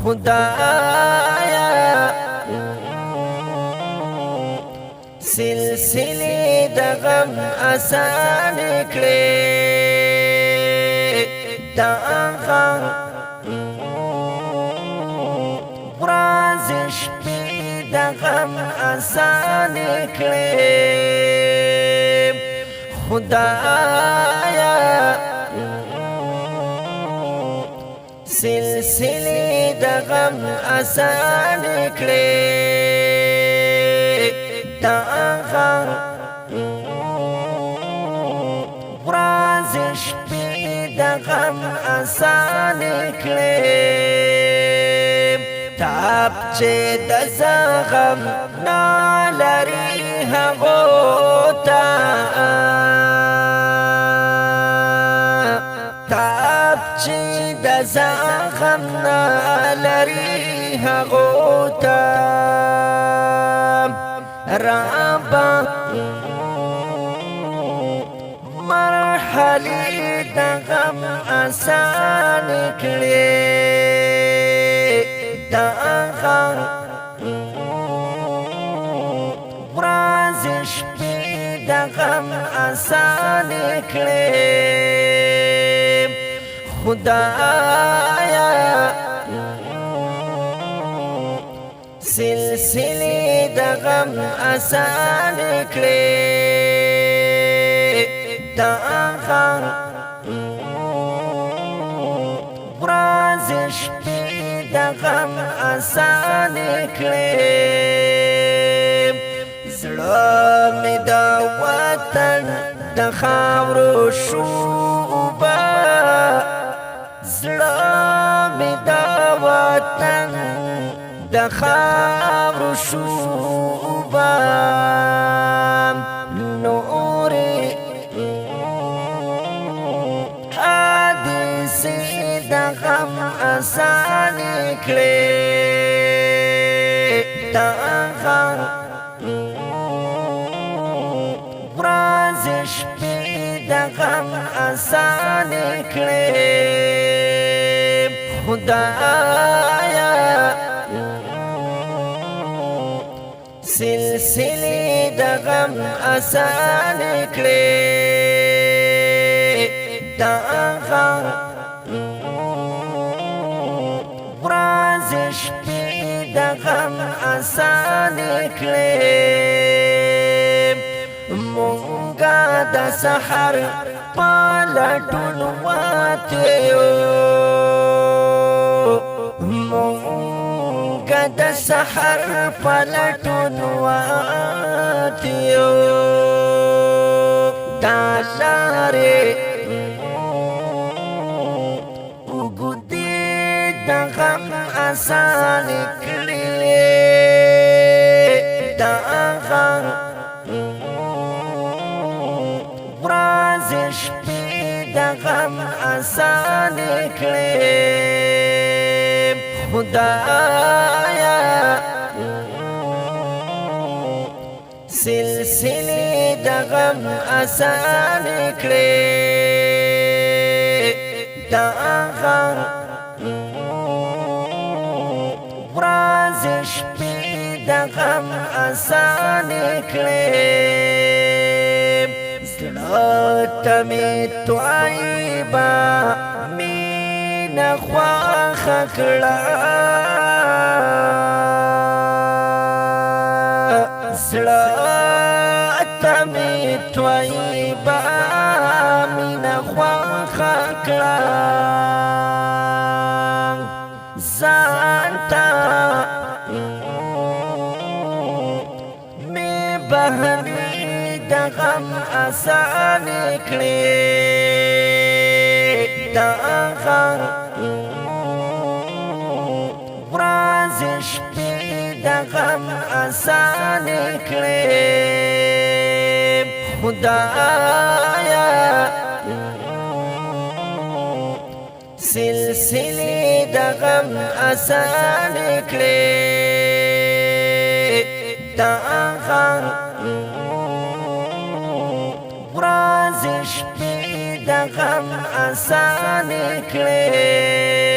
خدایا سلسلې د غم آسان کړې دا غم ورځ شپې د غم آسان کړې خدایا سلسلې د غم آسان کړې دا غم ورځ شپې د غم آسان کړې تاب چې د زغم نالري هغو ته تاب چې د زغم نالري هغو ته رابا مرحلې د غم آسان کړې دا غم ورځ شپې د غم آسان کړې خدایا سلسلې د غم آسان کړې دا غم ورځ شپې د غم آسان کړې زړه مې د وطن د خاورو شوبه زړه مې د وطن د خاورو شوبه نورې حادثې د غم آسان کړې دا غم ورځ شپې د غم آسان کړې خدایا سلسلې د غم آسان کړې دا غم ورځ شپې د غم آسان کړې مونږه د سحر پلټون واتیو مونږه د سحر پلټون واتیو دا لارې وګدې د غم آسان کړې دا غم ورځ شپې د غم آسان کړې خدایا سلسلې د غم آسان کړې دا غم ورځ شپې د غم آسان کړې زړه مې توایبه مینه خواښه کړه زړه مې توایبه مینه خواښه کړه ځان ته مې بهانې د غم آسان کړې دا غم ورځ شپې د غم آسان کړې خدایا سلسلې د غم آسان کړې دا غم ورځ شپې د غم آسان کړې